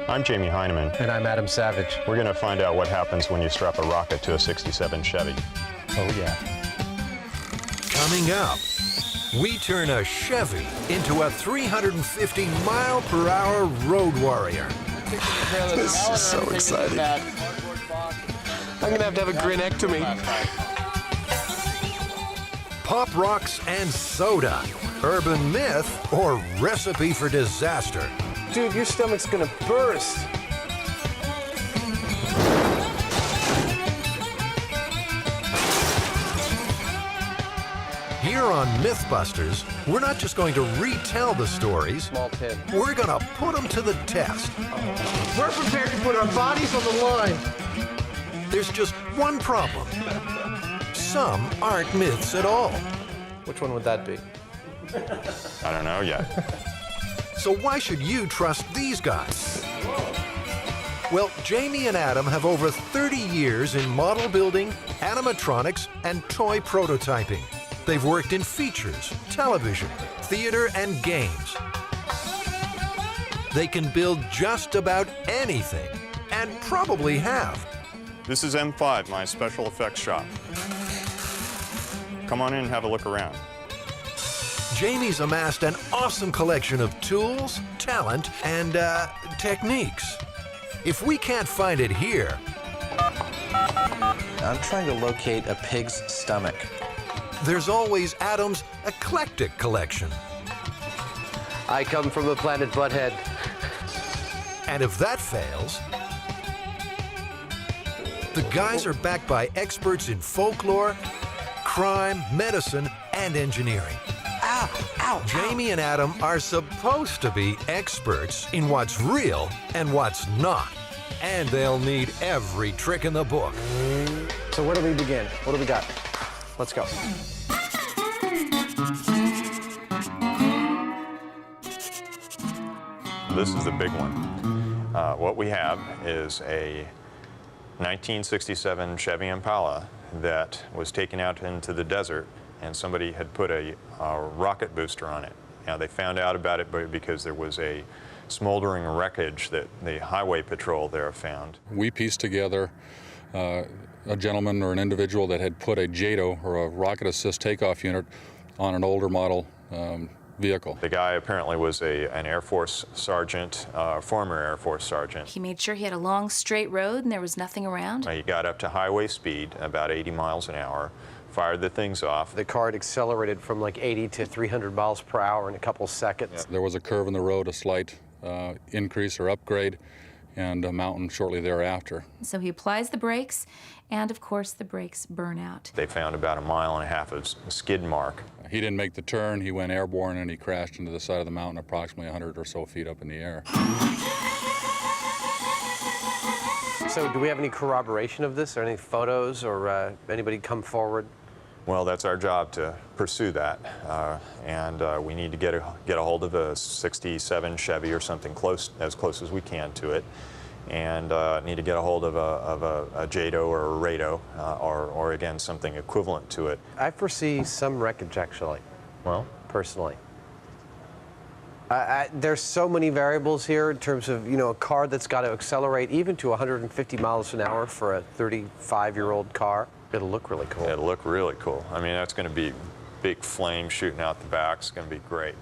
I'm Jamie Heineman. And I'm Adam Savage. We're going to find out what happens when you strap a rocket to a 67 Chevy. Oh, yeah. Coming up, we turn a Chevy into a 350-mile-per-hour road warrior. This is so exciting. I'm going to have a grinectomy. Pop rocks and soda. Urban myth or recipe for disaster. Dude, your stomach's going to burst. Here on Mythbusters, we're not just going to retell the stories. Small pin. We're going to put them to the test. We're prepared to put our bodies on the line. There's just one problem. Some aren't myths at all. Which one would that be? I don't know yet. So why should you trust these guys? Well, Jamie and Adam have over 30 years in model building, animatronics, and toy prototyping. They've worked in features, television, theater, and games. They can build just about anything, and probably have. This is M5, my special effects shop. Come on in and have a look around. Jamie's amassed an awesome collection of tools, talent, and techniques. If we can't find it here, I'm trying to locate a pig's stomach. there's always Adam's eclectic collection. I come from the planet Butthead. And if that fails, the guys are backed by experts in folklore, crime, medicine, and engineering. Ow, ow, Jamie and Adam are supposed to be experts in what's real and what's not. And they'll need every trick in the book. So where do we begin? What do we got? Let's go. This is the big one. What we have is a 1967 Chevy Impala that was taken out into the desert, and somebody had put a rocket booster on it. Now, they found out about it because there was a smoldering wreckage that the highway patrol there found. We pieced together a gentleman or an individual that had put a JATO, or a rocket assist takeoff unit, on an older model vehicle. The guy apparently was an Air Force sergeant, former Air Force sergeant. He made sure he had a long, straight road and there was nothing around. He got up to highway speed, about 80 miles an hour, fired the things off. The car had accelerated from like 80 to 300 miles per hour in a couple seconds. Yeah. There was a curve in the road, a slight increase or upgrade, and a mountain shortly thereafter. So he applies the brakes, and of course the brakes burn out. They found about 1.5 miles of skid mark. He didn't make the turn, he went airborne, and he crashed into the side of the mountain approximately 100 or so feet up in the air. So do we have any corroboration of this, or any photos, or anybody come forward? Well, that's our job to pursue that, and we need to get a hold of a 67 Chevy or something as close as we can to it, and need to get a hold of a JATO or a RATO, or again something equivalent to it. I foresee some wreckage, actually. Well, personally, there's so many variables here in terms of, you know, a car that's got to accelerate even to 150 miles an hour for a 35-year-old car. It'll look really cool. It'll look really cool. I mean, that's going to be big flames shooting out the back. It's going to be great.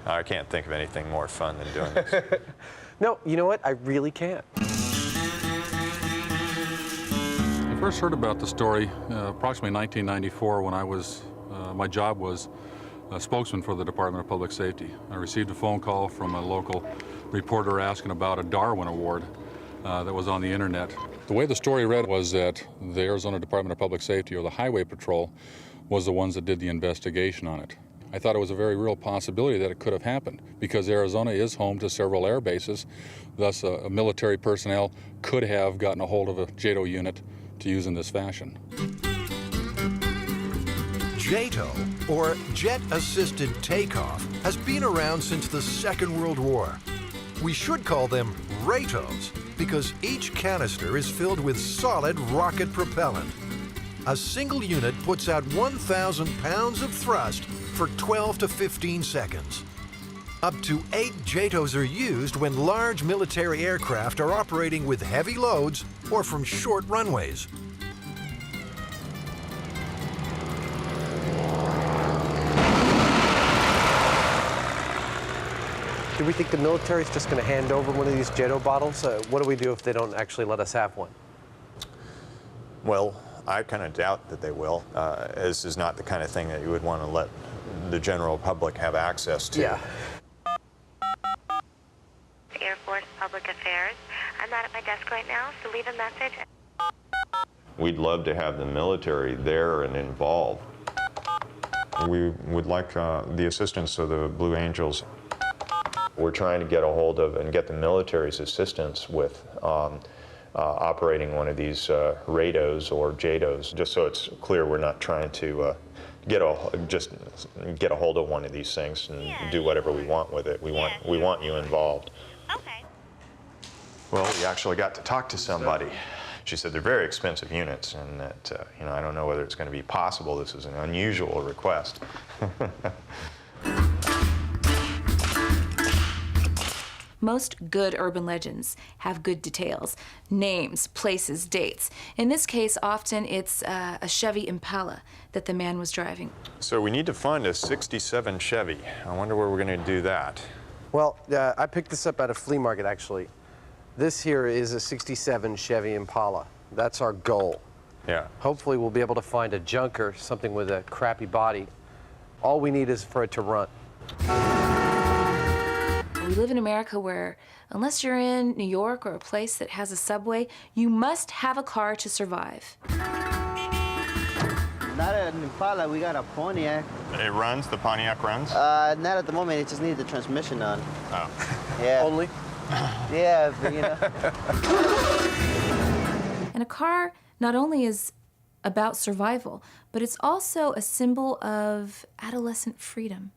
I can't think of anything more fun than doing this. No, you know what? I really can't. I first heard about the story approximately 1994 when I was, my job was a spokesman for the Department of Public Safety. I received a phone call from a local reporter asking about a Darwin Award that was on the internet. The way the story read was that the Arizona Department of Public Safety, or the Highway Patrol, was the ones that did the investigation on it. I thought it was a very real possibility that it could have happened, because Arizona is home to several air bases. Thus, military personnel could have gotten a hold of a JATO unit to use in this fashion. JATO, or Jet Assisted Takeoff, has been around since the Second World War. We should call them RATOs, because each canister is filled with solid rocket propellant. A single unit puts out 1,000 pounds of thrust for 12 to 15 seconds. Up to 8 JATOs are used when large military aircraft are operating with heavy loads or from short runways. Do we think the military's just going to hand over one of these JATO bottles? What do we do if they don't actually let us have one? Well, I kind of doubt that they will. This is not the kind of thing that you would want to let the general public have access to. Yeah. Air Force Public Affairs. I'm not at my desk right now, so leave a message. We'd love to have the military there and involved. We would like the assistance of the Blue Angels. We're trying to get a hold of and get the military's assistance with operating one of these rados or JATOs, just so it's clear we're not trying to get a hold of one of these things and do whatever we want with it. We want you involved. Okay. Well, we actually got to talk to somebody. She said they're very expensive units, and that I don't know whether it's going to be possible. This is an unusual request. Most good urban legends have good details, names, places, dates. In this case, often it's a Chevy Impala that the man was driving. So we need to find a 67 Chevy. I wonder where we're going to do that. Well, I picked this up at a flea market, actually. This here is a 67 Chevy Impala. That's our goal. Yeah. Hopefully we'll be able to find a junker, something with a crappy body. All we need is for it to run. We live in America where, unless you're in New York or a place that has a subway, you must have a car to survive. Not an Impala, we got a Pontiac. It runs? The Pontiac runs? Not at the moment, it just needed the transmission on. Oh. Yeah. Only? Yeah, but, you know. And a car not only is about survival, but it's also a symbol of adolescent freedom.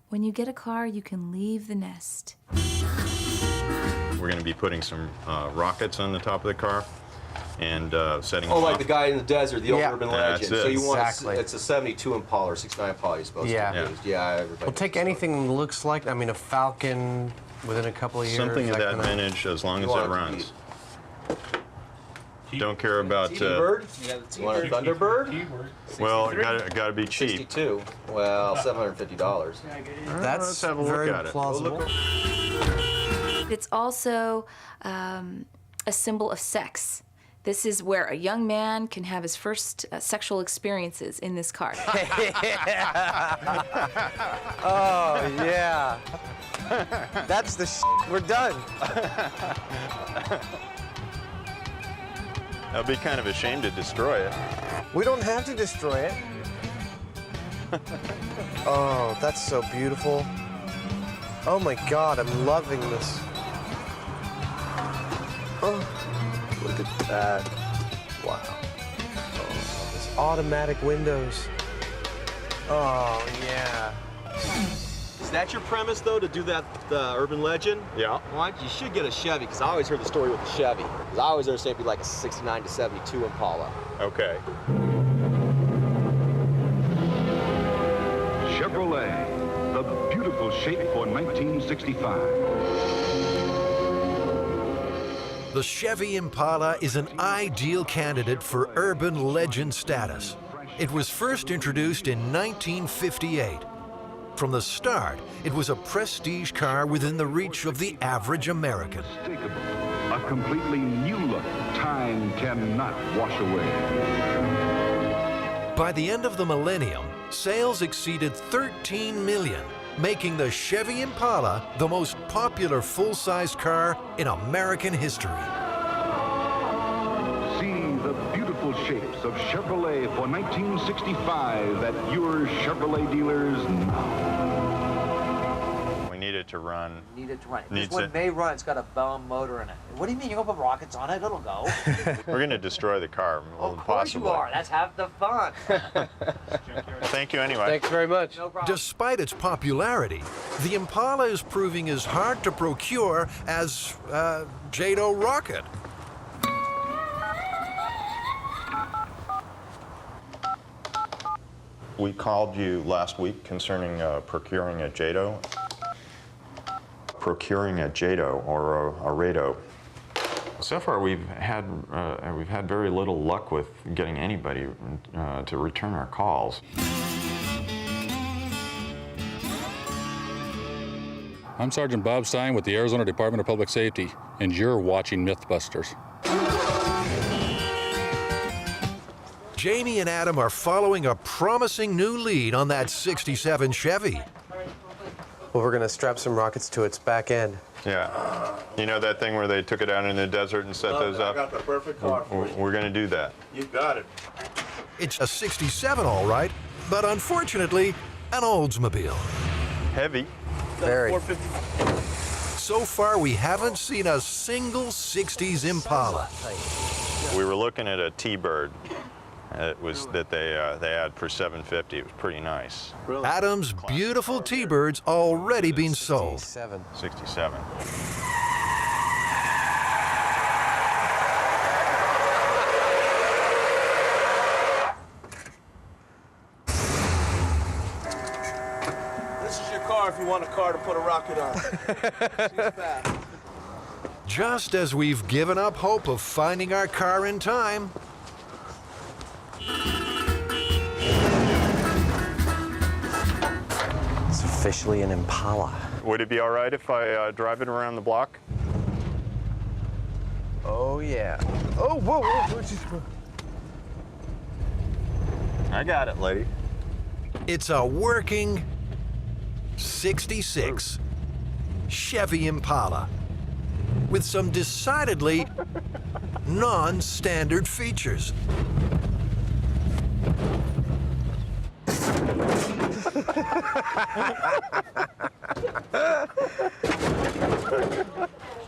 When you get a car, you can leave the nest. We're going to be putting some rockets on the top of the car and setting them Oh, like off. the guy in the desert, the old Yeah. urban That's legend. it. So you want Exactly. it's a 72 Impala or 69 Impala you're supposed Yeah. to use. Yeah, everybody. We'll take anything that looks like, I mean, a Falcon within a couple of years. Something of that kinda- vintage, as long as You it want it to runs. Don't care about. T-Bird? You want a Thunderbird? Well, gotta be cheap. 62. Well, $750. That's Let's have a look very at it. plausible. It's also a symbol of sex. This is where a young man can have his first sexual experiences in this car. Oh, yeah. That's the we're done. I'll be kind of ashamed to destroy it. We don't have to destroy it. Oh, that's so beautiful. Oh my God, I'm loving this. Oh, look at that. Wow. Oh, this automatic windows. Oh, yeah. Is that your premise, though, to do that urban legend? Yeah. Why? You should get a Chevy, because I always heard the story with the Chevy. Because I always understand it'd be like a 69 to 72 Impala. Okay. Chevrolet, the beautiful shape for 1965. The Chevy Impala is an ideal candidate for urban legend status. It was first introduced in 1958. From the start, it was a prestige car within the reach of the average American. Unmistakable, a completely new look time cannot wash away. By the end of the millennium, sales exceeded 13 million, making the Chevy Impala the most popular full-sized car in American history. See the beautiful shapes of Chevrolet for 1965 at your Chevrolet dealers now. We need it to run. Need it to run. Needs This one it. may run. It's got a bomb motor in it. What do you mean? You're gonna put rockets on it? It'll go. We're going to destroy the car. Of course you are. That's half the fun. Thank you anyway. Thanks very much. No problem. Despite its popularity, the Impala is proving as hard to procure as JATO rocket. We called you last week concerning procuring a JATO. procuring a JATO or a RATO. So far, we've had very little luck with getting anybody to return our calls. I'm Sergeant Bob Stein with the Arizona Department of Public Safety, and you're watching Mythbusters. Jamie and Adam are following a promising new lead on that 67 Chevy. Well, we're going to strap some rockets to its back end. Yeah. You know that thing where they took it out in the desert and set those up? I got the perfect car for you. We're going to do that. You got it. It's a 67, all right, but unfortunately, an Oldsmobile. Heavy. Very. So far, we haven't seen a single 60s Impala. We were looking at a T-Bird. It was that they had for $750. It was pretty nice. Adam's beautiful T-Birds already been sold. 67. 67. This is your car if you want a car to put a rocket on. She's fast. Just as we've given up hope of finding our car in time, It's officially an Impala. Would it be all right if I drive it around the block? Oh, yeah. Oh, whoa, whoa. I got it, lady. it's a working 66 Chevy Impala with some decidedly non-standard features.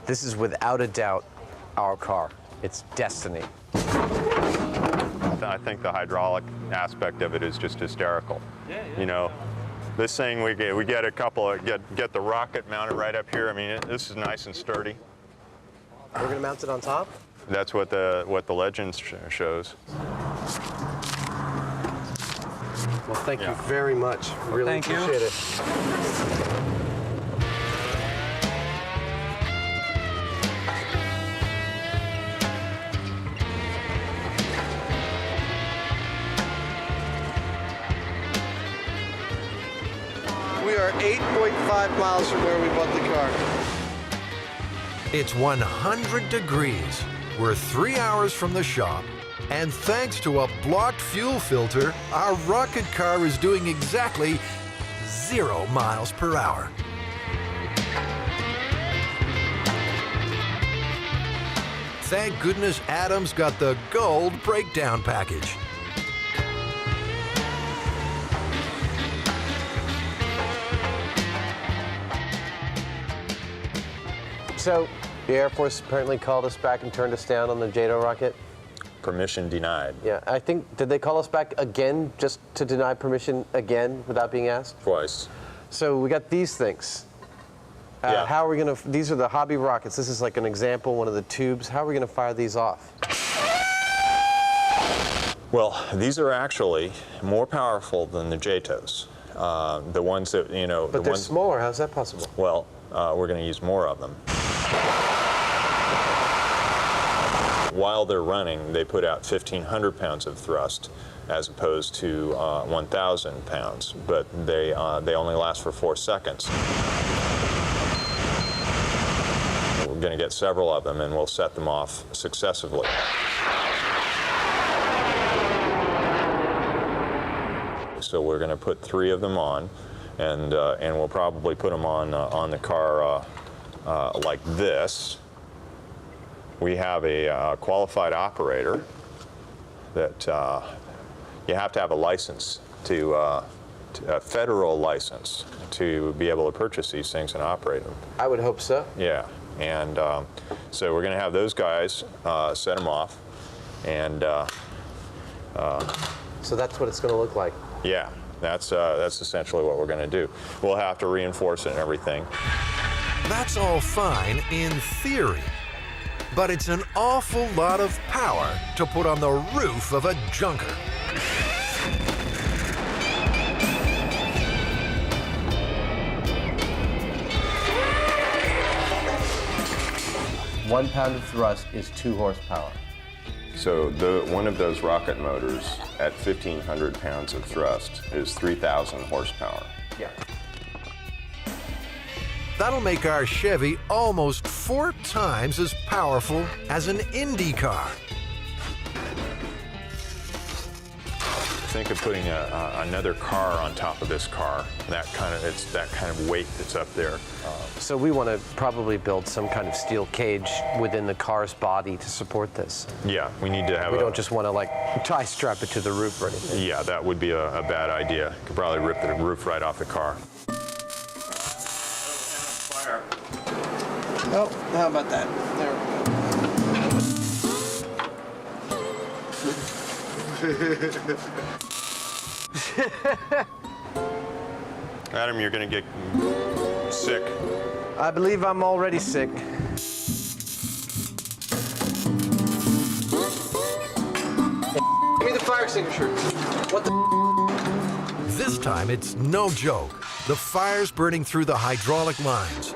This is without a doubt our car. It's destiny. I think the hydraulic aspect of it is just hysterical. You know, this thing we get a couple of get the rocket mounted right up here. I mean, this is nice and sturdy. We're gonna mount it on top? That's what the legend shows. Well, thank you very much. Really appreciate it. We are 8.5 miles from where we bought the car. It's 100 degrees. We're 3 hours from the shop. And thanks to a blocked fuel filter, our rocket car is doing exactly 0 miles per hour. Thank goodness Adam's got the gold breakdown package. So, the Air Force apparently called us back and turned us down on the JATO rocket? Permission denied. Yeah, I think, did they call us back again just to deny permission again without being asked? Twice. So we got these things. Yeah. How are we gonna, these are the hobby rockets. This is like an example, one of the tubes. How are we gonna fire these off? Well, these are actually more powerful than the JATOs. The ones that, you know... But they're smaller, how's that possible? Well, we're gonna use more of them. While they're running, they put out 1,500 pounds of thrust as opposed to 1,000 pounds, but they only last for 4 seconds. We're going to get several of them, and we'll set them off successively. So we're going to put 3 of them on, and we'll probably put them on the car like this. We have a qualified operator that you have to have a license a federal license to be able to purchase these things and operate them. I would hope so. Yeah, and so we're going to have those guys set them off, and so that's what it's going to look like. Yeah, that's essentially what we're going to do. We'll have to reinforce it and everything. That's all fine in theory. But it's an awful lot of power to put on the roof of a junker. 1 pound of thrust is 2 horsepower. So one of those rocket motors at 1,500 pounds of thrust is 3,000 horsepower. Yeah. That'll make our Chevy almost 4 times as powerful as an Indy car. Think of putting another car on top of this car. It's that kind of weight that's up there. So we want to probably build some kind of steel cage within the car's body to support this. Yeah, we need to have. We don't just want to like tie strap it to the roof or anything. Yeah, that would be a bad idea. Could probably rip the roof right off the car. Fire. Oh, how about that? There Adam, you're gonna get sick. I believe I'm already sick. Give me the fire extinguisher. What the? This time it's no joke. The fire's burning through the hydraulic lines.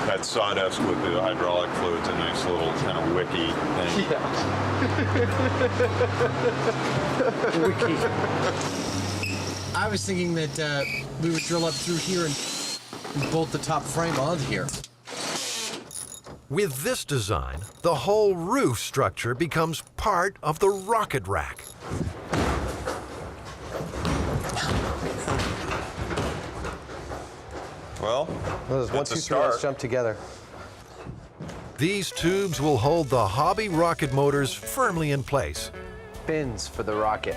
That sawdust with the hydraulic fluid's a nice little kind of wicky thing. Yeah. Wiki. I was thinking that we would drill up through here and bolt the top frame onto here. With this design, the whole roof structure becomes part of the rocket rack. Well, One, two, three, let's jump together. These tubes will hold the hobby rocket motors firmly in place. Fins for the rocket.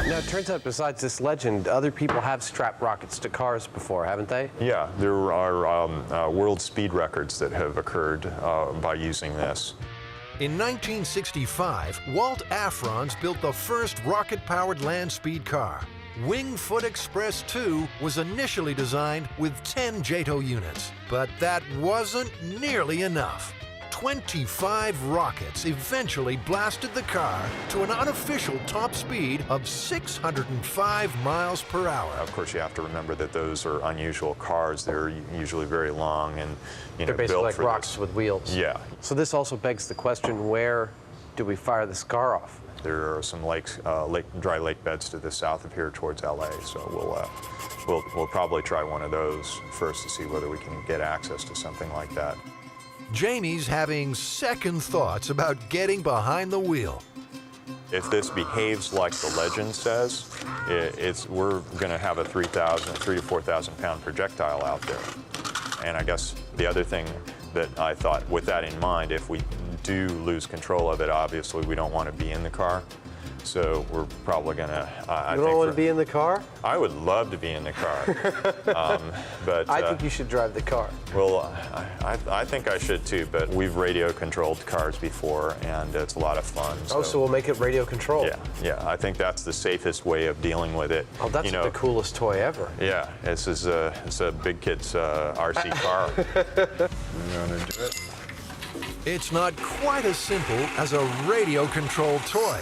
Now, it turns out, besides this legend, other people have strapped rockets to cars before, haven't they? Yeah, there are world speed records that have occurred by using this. In 1965, Walt Afrons built the first rocket-powered land speed car. Wingfoot Express 2 was initially designed with 10 JATO units, but that wasn't nearly enough. 25 rockets eventually blasted the car to an unofficial top speed of 605 miles per hour. Of course, you have to remember that those are unusual cars. They're usually very long and They're basically built like for rockets this. with wheels. Yeah. So this also begs the question, where do we fire this car off? There are some lakes, dry lake beds to the south of here towards LA, so we'll probably try one of those first to see whether we can get access to something like that. Jamie's having second thoughts about getting behind the wheel. If this behaves like the legend says, we're going to have a 3,000 to 4,000 pound projectile out there. And I guess the other thing that I thought, with that in mind, if we do lose control of it, obviously we don't want to be in the car. So we're probably going to... You don't want to be in the car? I would love to be in the car. But I think you should drive the car. Well, I think I should too, but we've radio-controlled cars before, and it's a lot of fun. So we'll make it radio-controlled? Yeah, I think that's the safest way of dealing with it. Oh, that's the coolest toy ever. Yeah, it's a big kid's RC car. You want to do it? It's not quite as simple as a radio-controlled toy.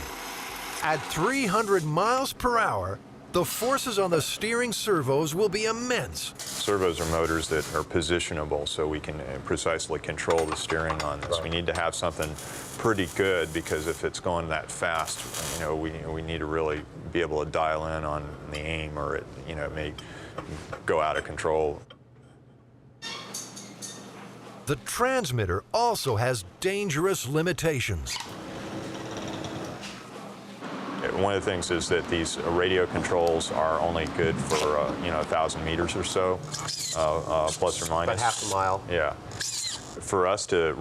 At 300 miles per hour, the forces on the steering servos will be immense. Servos are motors that are positionable, so we can precisely control the steering on this. We need to have something pretty good, because if it's going that fast, we need to really be able to dial in on the aim, or it may go out of control. The transmitter also has dangerous limitations. One of the things is that these radio controls are only good for 1,000 meters or so, plus or minus. About half a mile. Yeah. For us to,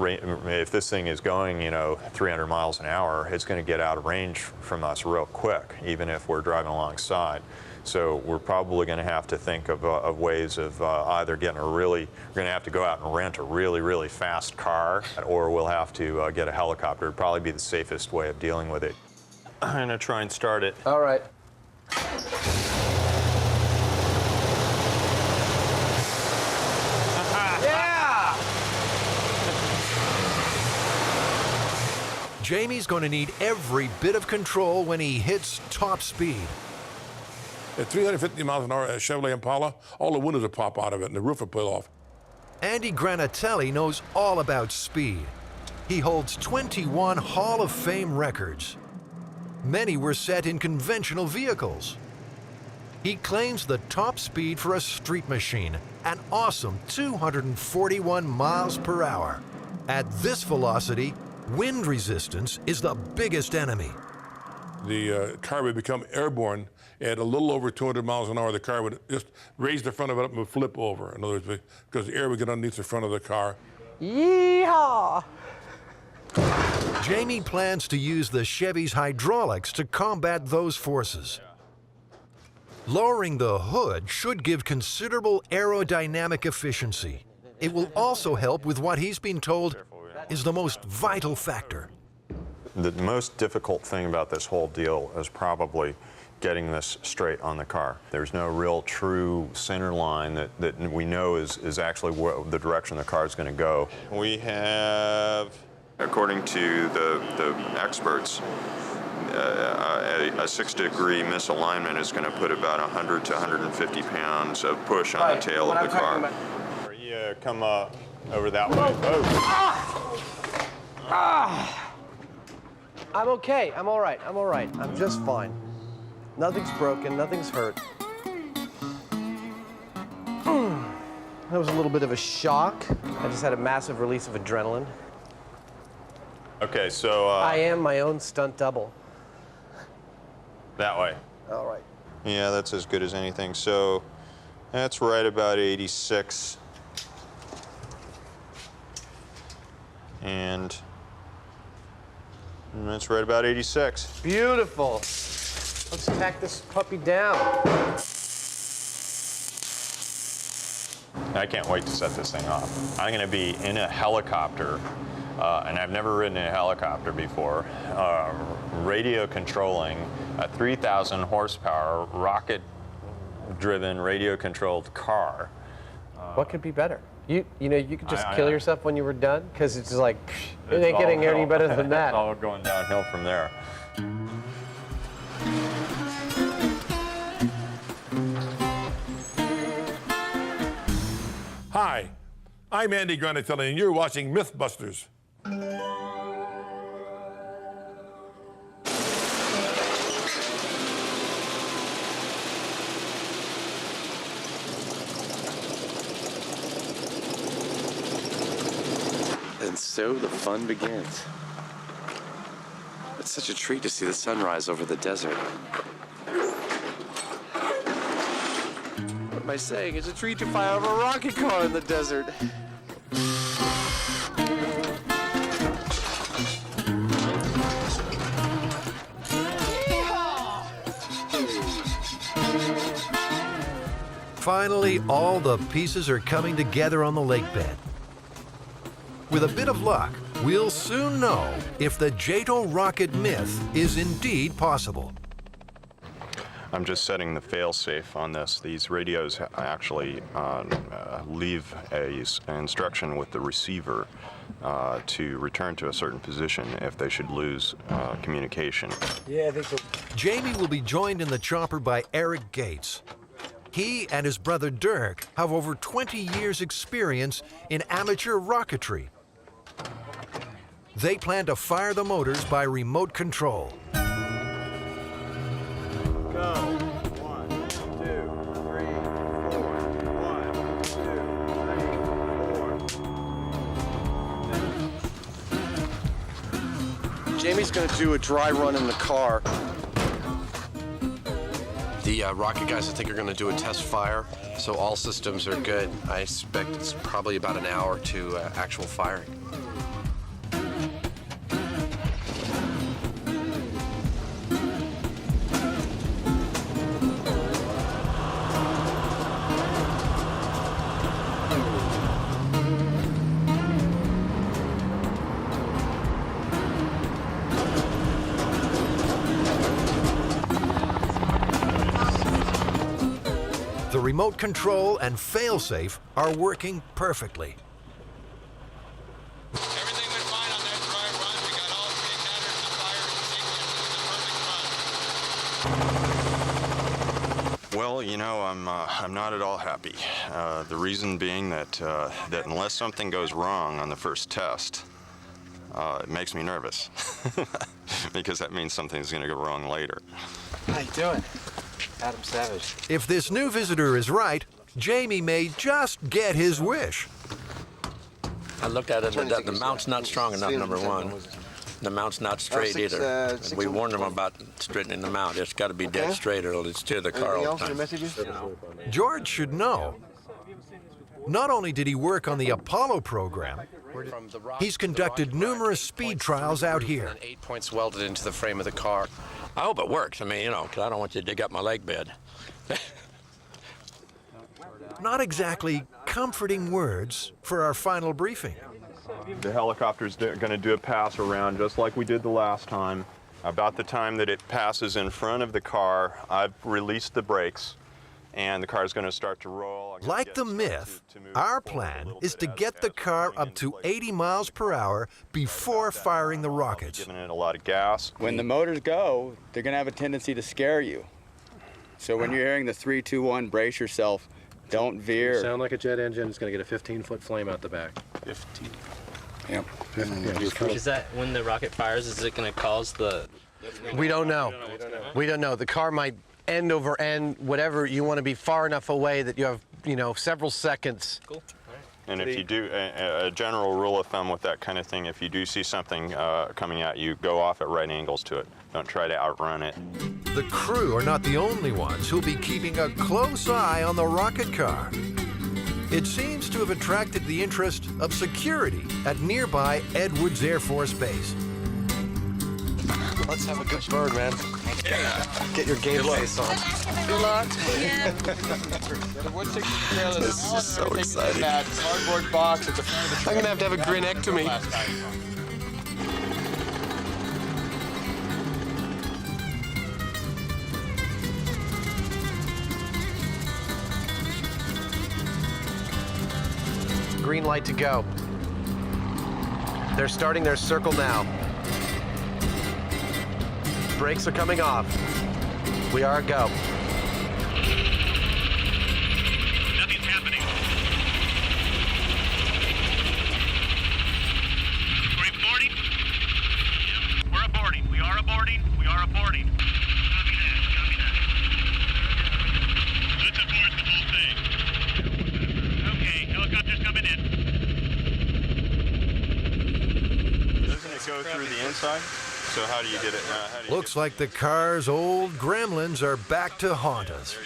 if this thing is going 300 miles an hour, it's going to get out of range from us real quick, even if we're driving alongside. So we're probably going to have to think of ways of either getting we're going to have to go out and rent a really, really fast car, or we'll have to get a helicopter. It'd probably be the safest way of dealing with it. I'm going to try and start it. All right. Jamie's going to need every bit of control when he hits top speed. At 350 miles an hour, a Chevrolet Impala, all the windows will pop out of it and the roof will pull off. Andy Granatelli knows all about speed. He holds 21 Hall of Fame records. Many were set in conventional vehicles. He claims the top speed for a street machine, an awesome 241 miles per hour. At this velocity, wind resistance is the biggest enemy. The car would become airborne at a little over 200 miles an hour. The car would just raise the front of it up and would flip over. In other words, because the air would get underneath the front of the car. Yeehaw! Jamie plans to use the Chevy's hydraulics to combat those forces. Lowering the hood should give considerable aerodynamic efficiency. It will also help with what he's been told is the most vital factor. The most difficult thing about this whole deal is probably getting this straight on the car. There's no real true center line that we know is actually the direction the car is going to go. We have, according to the experts, a 6-degree misalignment is going to put about 100 to 150 pounds of push on the tail of the car. You come over that way. I'm okay. I'm all right. I'm all right. I'm just fine. Nothing's broken. Nothing's hurt. That was a little bit of a shock. I just had a massive release of adrenaline. Okay, so... I am my own stunt double. That way. All right. Yeah, that's as good as anything. So that's right about 86. And that's right about 86. Beautiful. Let's tack this puppy down. I can't wait to set this thing off. I'm going to be in a helicopter, and I've never ridden in a helicopter before, radio controlling a 3,000 horsepower rocket-driven radio-controlled car. What could be better? You know, you could just kill yourself when you were done, because it's just like, it ain't getting any better than that. It's all going downhill from there. Hi, I'm Andy Granatelli, and you're watching Mythbusters. And so the fun begins. It's such a treat to see the sunrise over the desert. What am I saying? It's a treat to fire up a rocket car in the desert. Finally, all the pieces are coming together on the lake bed. With a bit of luck, we'll soon know if the JATO rocket myth is indeed possible. I'm just setting the fail-safe on this. These radios actually leave an instruction with the receiver to return to a certain position if they should lose communication. Yeah, I think so. Jamie will be joined in the chopper by Eric Gates. He and his brother Dirk have over 20 years' experience in amateur rocketry. They plan to fire the motors by remote control. Go. 1, 2, 3, 4. 1, 2, 3, 4. Jamie's going to do a dry run in the car. The rocket guys, I think, are going to do a test fire, so all systems are good. I expect it's probably about an hour to actual firing. The remote control and fail-safe are working perfectly. Everything went fine on that dry run. We got all 3 Well, you know, I'm not at all happy. The reason being that unless something goes wrong on the first test, it makes me nervous because that means something's going to go wrong later. How you doing? Adam Savage. If this new visitor is right, Jamie may just get his wish. I looked at it, the mount's not strong enough, number one. The mount's not straight either. We warned them about straightening the mount. It's got to be dead straight or it'll steer the car all the time. George should know. Not only did he work on the Apollo program, he's conducted numerous speed trials out here. 8 points welded into the frame of the car. I hope it works. I mean, you know, because I don't want you to dig up my leg bed. Not exactly comforting words for our final briefing. The helicopter's going to do a pass around just like we did the last time. About the time that it passes in front of the car, I've released the brakes and the car's going to start to roll. Like the myth, our plan is to get the car up to 80 miles per hour before firing the rockets. Giving it a lot of gas. When the motors go, they're going to have a tendency to scare you. So when you're hearing the 3, 2, 1, brace yourself, don't veer. Sound like a jet engine. It's going to get a 15-foot flame out the back. 15. Yep. Is that when the rocket fires, is it going to cause the... We don't know. We don't know. The car might end over end, whatever. You want to be far enough away that you have, you know, several seconds. Cool. And if you do, a general rule of thumb with that kind of thing, if you do see something coming at you, go off at right angles to it. Don't try to outrun it. The crew are not the only ones who'll be keeping a close eye on the rocket car. It seems to have attracted the interest of security at nearby Edwards Air Force Base. Let's have a good burn, man. Yeah. Get your game face on. Good luck. This is so exciting. That cardboard box at the front of the I'm going to have a grinectomy. Green light to go. They're starting their circle now. Brakes are coming off. We are a go. Nothing's happening. We're aborting? We're aborting. We are aborting. We are aborting. Copy that. Copy that. Let's abort the whole thing. Okay, helicopter's coming in. Doesn't it go through the inside? So how do you get it? Looks like the car's old gremlins are back to haunt us.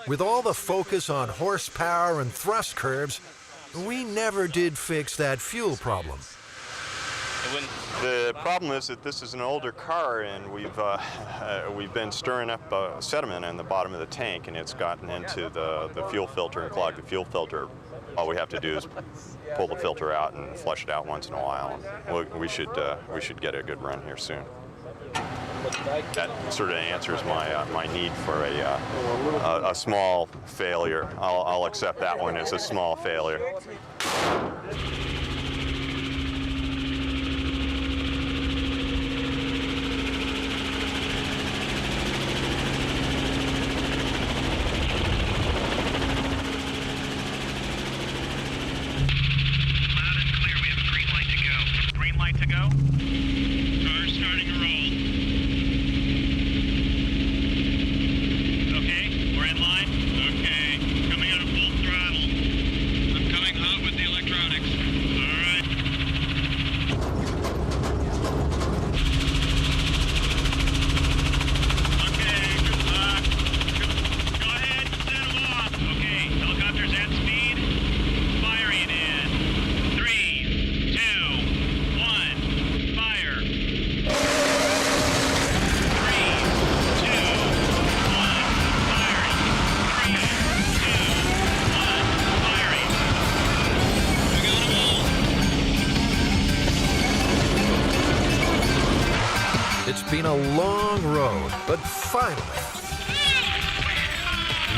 With all the focus on horsepower and thrust curves, we never did fix that fuel problem. The problem is that this is an older car, and we've been stirring up sediment in the bottom of the tank, and it's gotten into the fuel filter and clogged the fuel filter. All we have to do is pull the filter out and flush it out once in a while. We should get a good run here soon. That sort of answers my need for a small failure. I'll accept that one as a small failure. To go. Car's starting to roll. Okay, we're in line. Okay, coming out of full throttle. I'm coming hot with the electronics. All right. Okay, go ahead, set them off. Okay, helicopter's at speed. Firing in 3, 2, 1. Fire. 3, 2, 1. Firing. 3, 2, 1. Firing. We got them all. It's been a long road, but finally,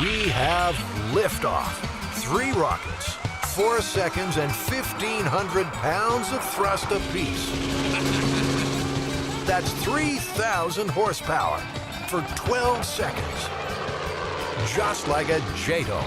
we have liftoff. 3 rockets, 4 seconds, and 1,500 pounds of thrust apiece. That's 3,000 horsepower, for 12 seconds. Just like a JATO.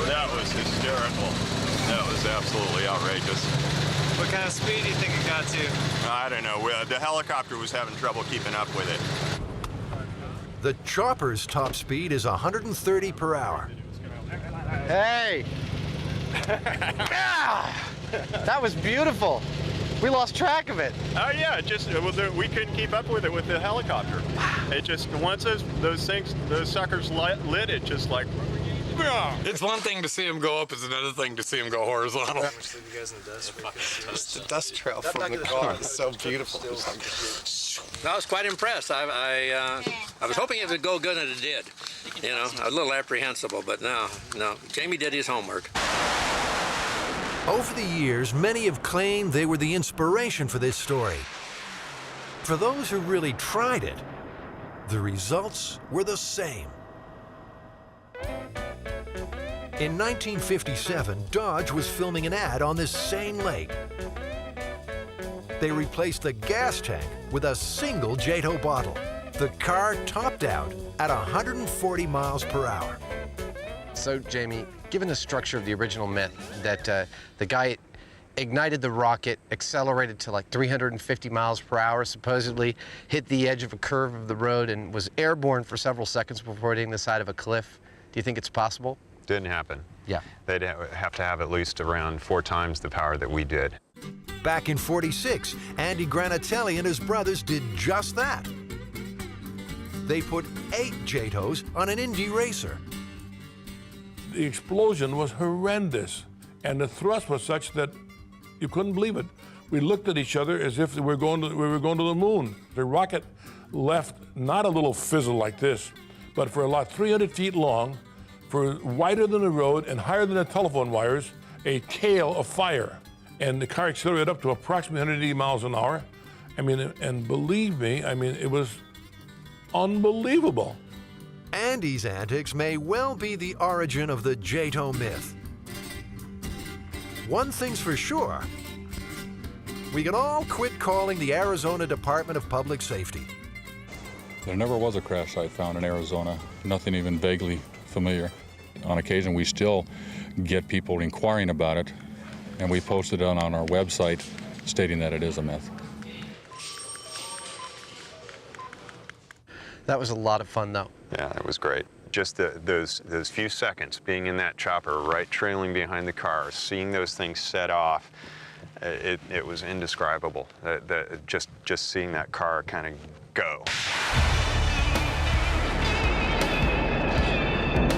That was hysterical. That was absolutely outrageous. What kind of speed do you think it got to? I don't know. The helicopter was having trouble keeping up with it. The chopper's top speed is 130 per hour. Hey! Ah! That was beautiful. We lost track of it. Oh yeah, we couldn't keep up with it with the helicopter. It just once those suckers lit, it just like. It's one thing to see him go up, it's another thing to see him go horizontal. How much leave you guys in the dust? Just the dust trail from the car is so beautiful. I was quite impressed. I was hoping it would go good, and it did. You know, I was a little apprehensible, but no. Jamie did his homework. Over the years, many have claimed they were the inspiration for this story. For those who really tried it, the results were the same. In 1957, Dodge was filming an ad on this same lake. They replaced the gas tank with a single JATO bottle. The car topped out at 140 miles per hour. So, Jamie, given the structure of the original myth that the guy ignited the rocket, accelerated to like 350 miles per hour, supposedly hit the edge of a curve of the road and was airborne for several seconds before hitting the side of a cliff, do you think it's possible? Didn't happen. Yeah. They'd have to have at least around 4 times the power that we did. Back in '46, Andy Granatelli and his brothers did just that. They put 8 JATOs on an Indy racer. The explosion was horrendous, and the thrust was such that you couldn't believe it. We looked at each other as if we were going to the moon. The rocket left not a little fizzle like this, but for about 300 feet long, for wider than the road and higher than the telephone wires, a tail of fire. And the car accelerated up to approximately 180 miles an hour. I mean, and believe me, I mean, it was unbelievable. Andy's antics may well be the origin of the JATO myth. One thing's for sure, we can all quit calling the Arizona Department of Public Safety. There never was a crash site found in Arizona, nothing even vaguely familiar. On occasion, we still get people inquiring about it, and we posted it on our website stating that it is a myth. That was a lot of fun, though. Yeah, it was great. Just those few seconds being in that chopper, right trailing behind the car, seeing those things set off, it was indescribable. Just seeing that car kind of go.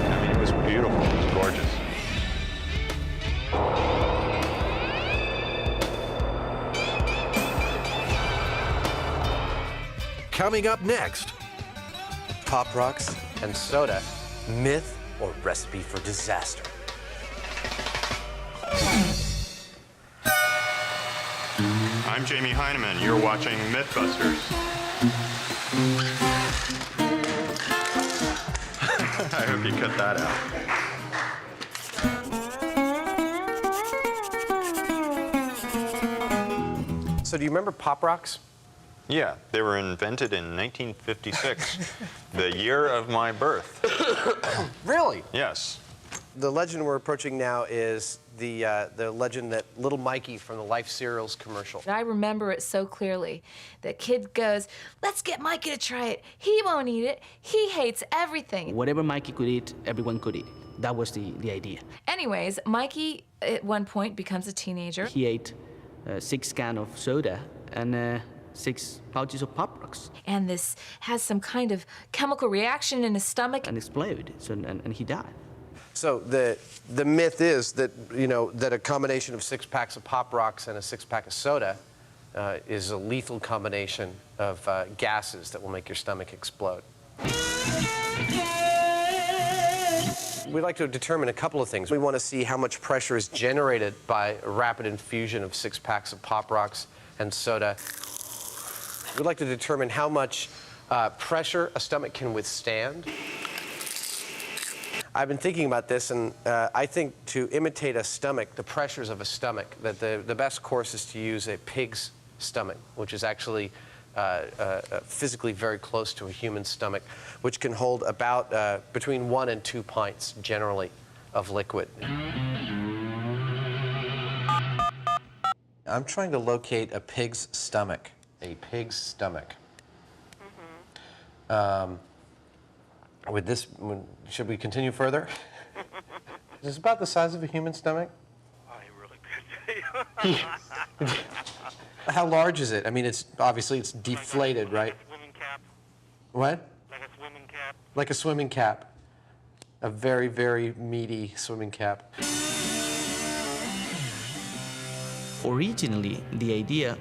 I mean, it was beautiful. It was gorgeous. Coming up next, Pop Rocks and soda, myth or recipe for disaster. I'm Jamie Heineman. You're watching Mythbusters. I hope you cut that out. So do you remember Pop Rocks? Yeah, they were invented in 1956, the year of my birth. Really? Yes. The legend we're approaching now is the legend that little Mikey from the Life Cereals commercial. I remember it so clearly. The kid goes, "Let's get Mikey to try it. He won't eat it. He hates everything." Whatever Mikey could eat, everyone could eat. That was the idea. Anyways, Mikey at one point becomes a teenager. He ate 6 cans of soda and 6 pouches of Pop Rocks. And this has some kind of chemical reaction in his stomach. And exploded, and he died. So the myth is that, you know, that a combination of 6 packs of Pop Rocks and a 6-pack of soda is a lethal combination of gases that will make your stomach explode. We'd like to determine a couple of things. We want to see how much pressure is generated by a rapid infusion of 6 packs of Pop Rocks and soda. We'd like to determine how much pressure a stomach can withstand. I've been thinking about this, and I think to imitate a stomach, the pressures of a stomach, that the best course is to use a pig's stomach, which is actually physically very close to a human stomach, which can hold about between 1 and 2 pints, generally, of liquid. I'm trying to locate a pig's stomach. A pig's stomach. Should we continue further? Is this about the size of a human stomach? I really could say. How large is it? I mean, it's obviously it's deflated, right? Like a swimming cap. What? Like a swimming cap. Like a swimming cap. A very, very meaty swimming cap. Originally, the idea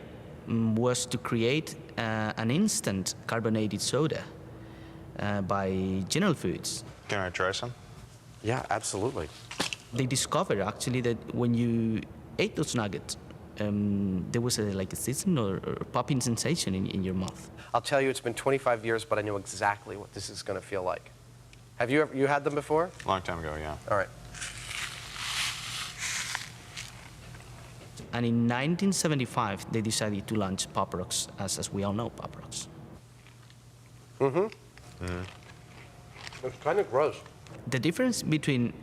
was to create an instant carbonated soda by General Foods. Can I try some? Yeah, absolutely. They discovered actually that when you ate those nuggets, there was like a sizzling or popping sensation in your mouth. I'll tell you, it's been 25 years, but I know exactly what this is going to feel like. Have you had them before? Long time ago, yeah. All right. And in 1975, they decided to launch Pop Rocks, as we all know Pop Rocks. It's kind of gross. The difference between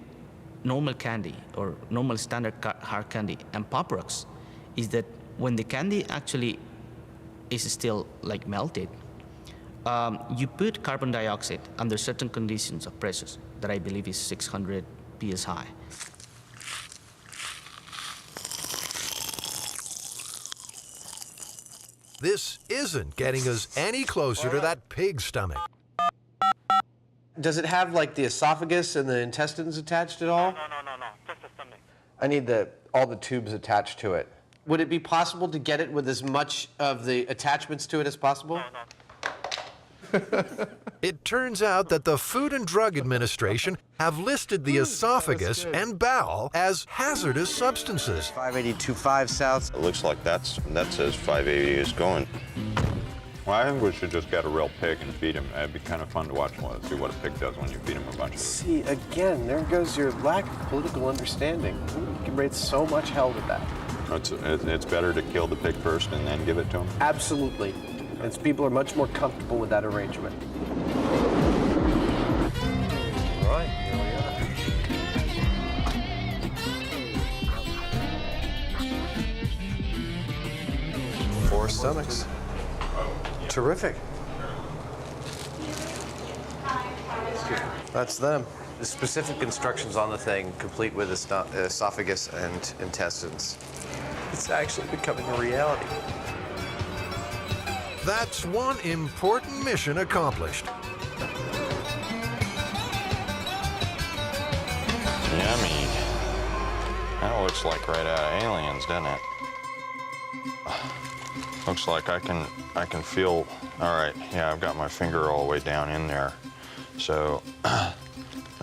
normal candy or normal standard hard candy and Pop Rocks is that when the candy actually is still like melted, you put carbon dioxide under certain conditions of pressures that I believe is 600 psi. This isn't getting us any closer to that pig stomach. Does it have like the esophagus and the intestines attached at all? No. Just the stomach. I need all the tubes attached to it. Would it be possible to get it with as much of the attachments to it as possible? No. It turns out that the Food and Drug Administration have listed the esophagus and bowel as hazardous substances. 58025 south. It looks like that says 580 is going. Well, I think we should just get a real pig and feed him. It'd be kind of fun to watch and see what a pig does when you feed him a bunch of it. See, again, there goes your lack of political understanding. You can raise so much hell with that. It's better to kill the pig first and then give it to him? Absolutely. People are much more comfortable with that arrangement. All right, here we are. 4 stomachs. Terrific. That's them. The specific instructions on the thing, complete with esophagus and intestines. It's actually becoming a reality. That's one important mission accomplished. Yummy. That looks like right out of Aliens, doesn't it? Looks like I can feel. All right, yeah, I've got my finger all the way down in there. So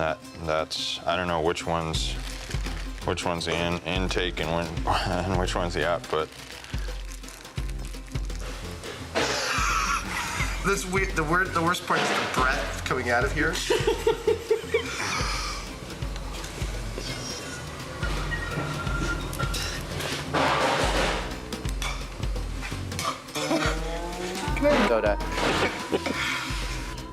that's I don't know which one's the intake and which one's the output. The worst part is the breath coming out of here. Soda.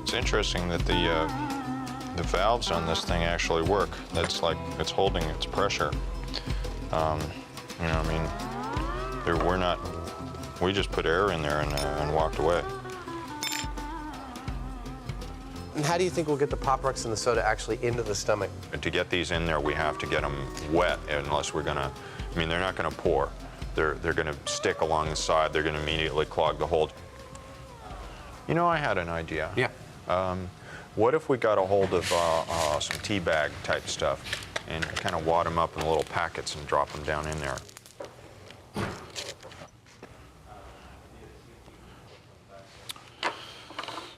It's interesting that the valves on this thing actually work. That's like it's holding its pressure. We just put air in there and walked away. And how do you think we'll get the Pop Rocks and the soda actually into the stomach? To get these in there, we have to get them wet, unless we're gonna. I mean, they're not gonna pour. They're gonna stick along the side. They're gonna immediately clog the hole. You know, I had an idea. Yeah. What if we got a hold of some tea bag type stuff and kind of wad them up in little packets and drop them down in there?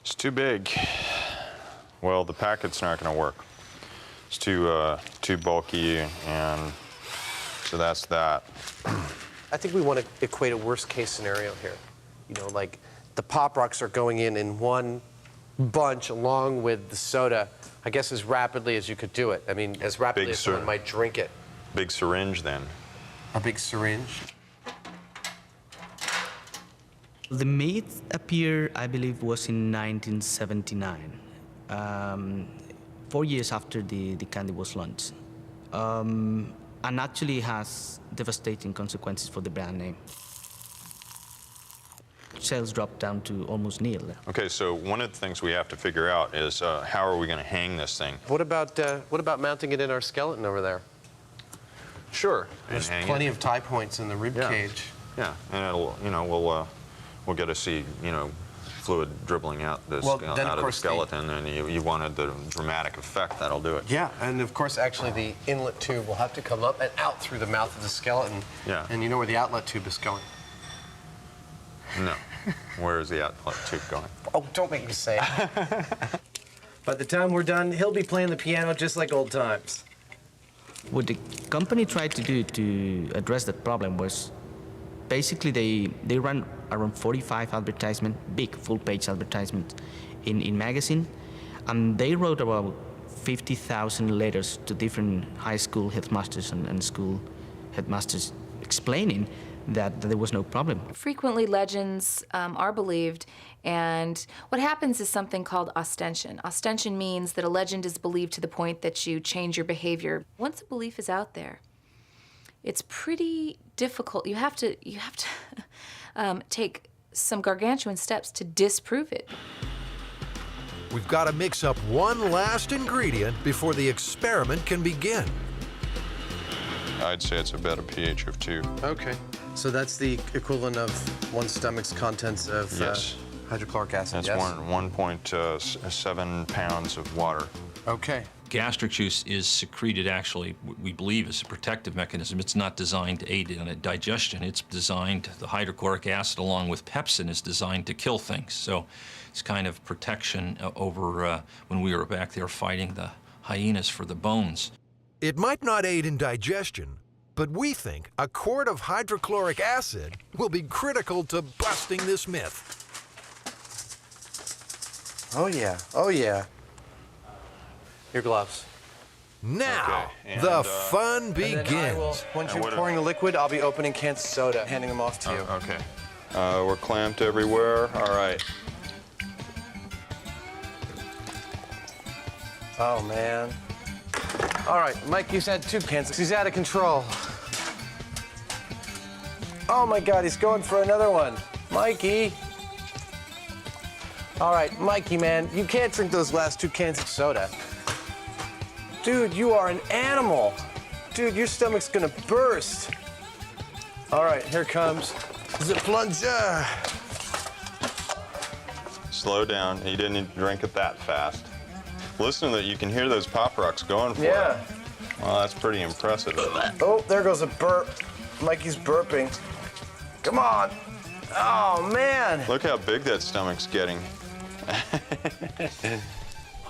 It's too big. Well, the packet's not going to work. It's too bulky, and so that's that. I think we want to equate a worst case scenario here. You know, like the Pop Rocks are going in one bunch along with the soda, I guess as rapidly as you could do it. I mean, as rapidly as someone might drink it. Big syringe then. A big syringe? The myth appeared, I believe, was in 1979, 4 years after the candy was launched. And actually has devastating consequences for the brand name. Sales dropped down to almost nil. Okay, so one of the things we have to figure out is how are we going to hang this thing? What about mounting it in our skeleton over there? Sure. There's plenty of tie points in the rib cage. Yeah, and it'll, you know, we'll get to see, you know, fluid dribbling out this out of the skeleton, and you wanted the dramatic effect that'll do it. Yeah, and of course, actually, the inlet tube will have to come up and out through the mouth of the skeleton. Yeah. And you know where the outlet tube is going? No. Where is the outlet tube going? Oh, don't make me say it. By the time we're done, he'll be playing the piano just like old times. What the company tried to do to address that problem was basically they ran around 45 advertisements, big full-page advertisements in magazine, and they wrote about 50,000 letters to different high school headmasters and school headmasters explaining that there was no problem. Frequently, legends are believed, and what happens is something called ostension. Ostension means that a legend is believed to the point that you change your behavior. Once a belief is out there, it's pretty difficult. You have to take some gargantuan steps to disprove it. We've got to mix up one last ingredient before the experiment can begin. I'd say it's about a pH of 2. Okay. So that's the equivalent of one stomach's contents of hydrochloric acid, That's 1.7 pounds of water. Okay. Gastric juice is secreted, actually, we believe, as a protective mechanism. It's not designed to aid in digestion. It's designed, the hydrochloric acid along with pepsin is designed to kill things. So it's kind of protection over when we were back there fighting the hyenas for the bones. It might not aid in digestion, but we think a quart of hydrochloric acid will be critical to busting this myth. Oh, yeah. Oh, yeah. Your gloves. Now, the fun begins. Once you're pouring the liquid, I'll be opening cans of soda, handing them off to you. Okay. We're clamped everywhere. All right. Oh, man. All right, Mike, he's had 2 cans. He's out of control. Oh, my God, he's going for another one. Mikey. All right, Mikey, man, you can't drink those last 2 cans of soda. Dude, you are an animal. Dude, your stomach's gonna burst. All right, here comes the plunger. Slow down. You didn't need to drink it that fast. Listen to that. You can hear those Pop Rocks going for it. Well, that's pretty impressive. Oh, there goes a burp. Mikey's burping. Come on. Oh, man. Look how big that stomach's getting.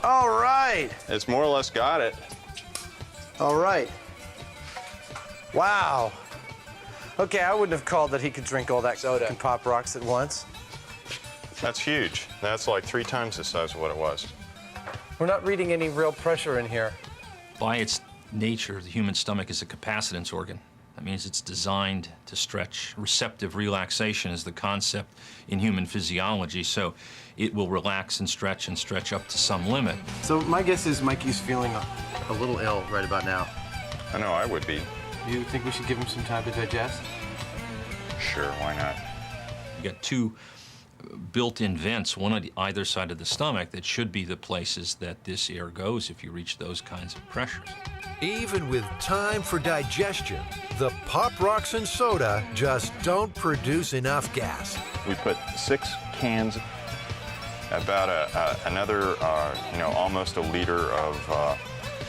All right. It's more or less got it. All right. Wow. Okay, I wouldn't have called that he could drink all that soda and Pop Rocks at once. That's huge. That's like 3 times the size of what it was. We're not reading any real pressure in here. By its nature, the human stomach is a capacitance organ. That means it's designed to stretch. Receptive relaxation is the concept in human physiology, so it will relax and stretch up to some limit. So my guess is Mikey's feeling a little ill right about now. I know I would be. You think we should give him some time to digest? Sure, why not? You got 2 built-in vents, one on either side of the stomach, that should be the places that this air goes if you reach those kinds of pressures. Even with time for digestion, the Pop Rocks and soda just don't produce enough gas. We put 6 cans, about another, almost a liter of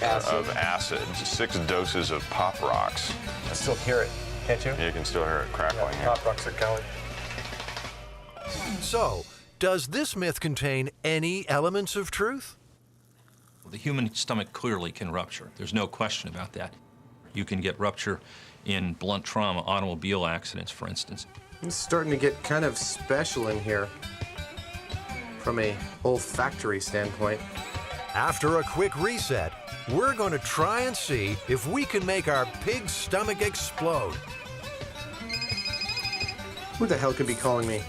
acid, 6 doses of Pop Rocks. I still hear it, can't you? You can still hear it crackling. Yeah, Pop Rocks are going. So, does this myth contain any elements of truth? The human stomach clearly can rupture. There's no question about that. You can get rupture in blunt trauma, automobile accidents, for instance. It's starting to get kind of special in here. from a olfactory standpoint. After a quick reset, we're going to try and see if we can make our pig's stomach explode. Who the hell could be calling me?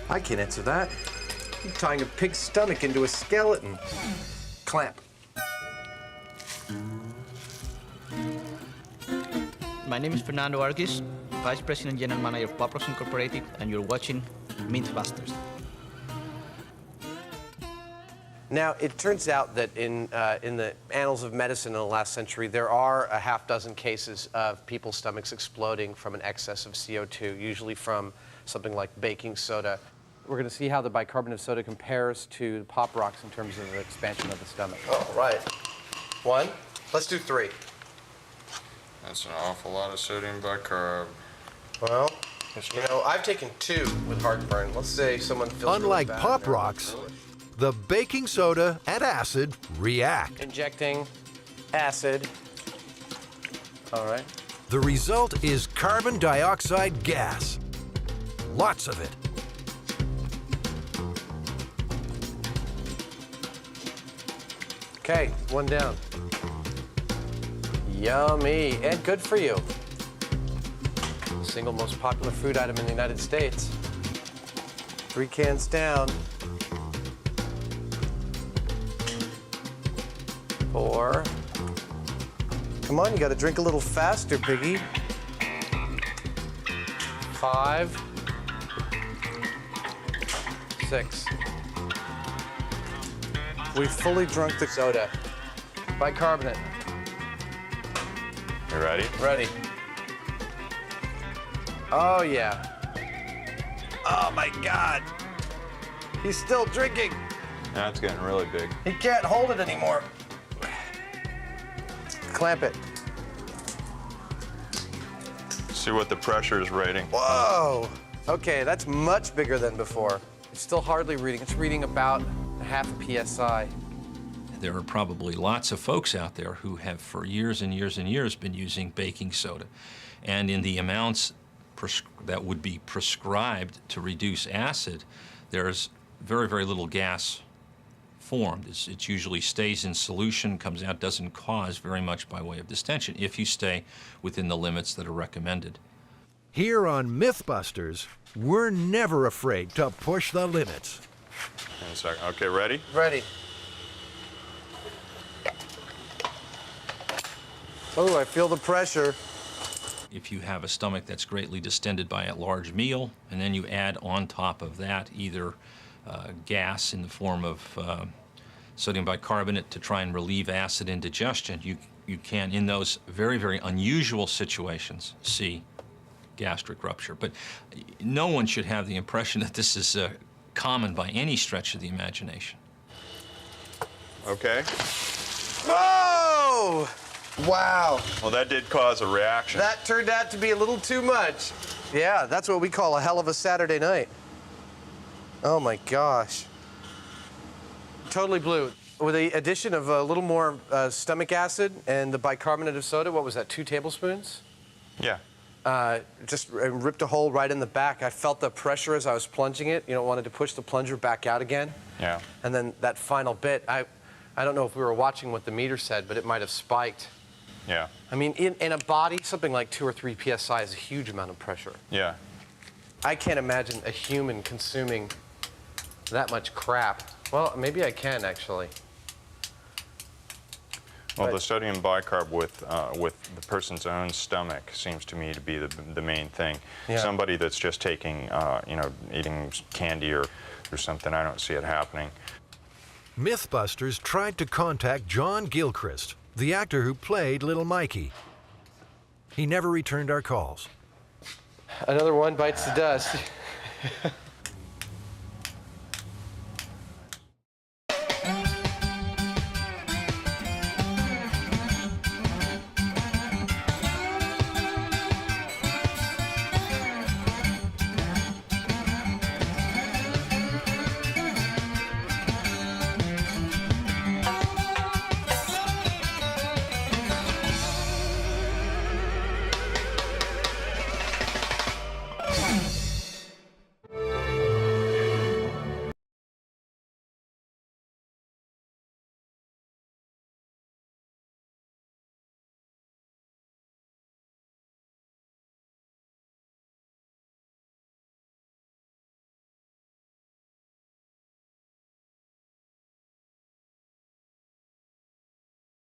I can't answer that. I'm tying a pig's stomach into a skeleton. Clamp. My name is Fernando Arguis, Vice President General Manager of Pop Rocks Incorporated, and you're watching Mythbusters. Now, it turns out that in the annals of medicine in the last century, there are a half dozen cases of people's stomachs exploding from an excess of CO2, usually from something like baking soda. We're going to see how the bicarbonate of soda compares to Pop Rocks in terms of the expansion of the stomach. Oh, right. 1. Let's do 3. That's an awful lot of sodium bicarb. Well, you know, I've taken 2 with heartburn. Let's say someone feels Unlike really bad. Pop Rocks, the baking soda and acid react. Injecting acid. All right. The result is carbon dioxide gas. Lots of it. Okay, 1 down. Yummy, and good for you. Single most popular food item in the United States. 3 cans down. 4. Come on, you gotta drink a little faster, piggy. 5. 6. We've fully drunk the soda. Bicarbonate. You ready? Ready. Oh, yeah. Oh, my God. He's still drinking. Now it's getting really big. He can't hold it anymore. Clamp it. See what the pressure is rating. Whoa. Okay, that's much bigger than before. It's still hardly reading. It's reading about half a PSI. There are probably lots of folks out there who have for years and years and years been using baking soda. And in the amounts that would be prescribed to reduce acid, there's very, very little gas formed. It usually stays in solution, comes out, doesn't cause very much by way of distension if you stay within the limits that are recommended. Here on Mythbusters, we're never afraid to push the limits. In a second. Okay, ready? Ready. Oh, I feel the pressure. If you have a stomach that's greatly distended by a large meal, and then you add on top of that either gas in the form of sodium bicarbonate to try and relieve acid indigestion, you can, in those very, very unusual situations, see gastric rupture. But no one should have the impression that this is common by any stretch of the imagination. Okay. Whoa! Wow. Well, that did cause a reaction. That turned out to be a little too much. Yeah, that's what we call a hell of a Saturday night. Oh my gosh. Totally blue. With the addition of a little more stomach acid and the bicarbonate of soda, what was that, 2 tablespoons? Yeah. Just ripped a hole right in the back. I felt the pressure as I was plunging it. You know, wanted to push the plunger back out again. Yeah. And then that final bit, I don't know if we were watching what the meter said, but it might have spiked. Yeah. I mean, in a body, something like 2 or 3 PSI is a huge amount of pressure. Yeah. I can't imagine a human consuming that much crap. Well, maybe I can, actually. Well, the sodium bicarb with the person's own stomach seems to me to be the main thing. Yeah. Somebody that's just taking, eating candy or something, I don't see it happening. Mythbusters tried to contact John Gilchrist, the actor who played Little Mikey. He never returned our calls. Another one bites the dust.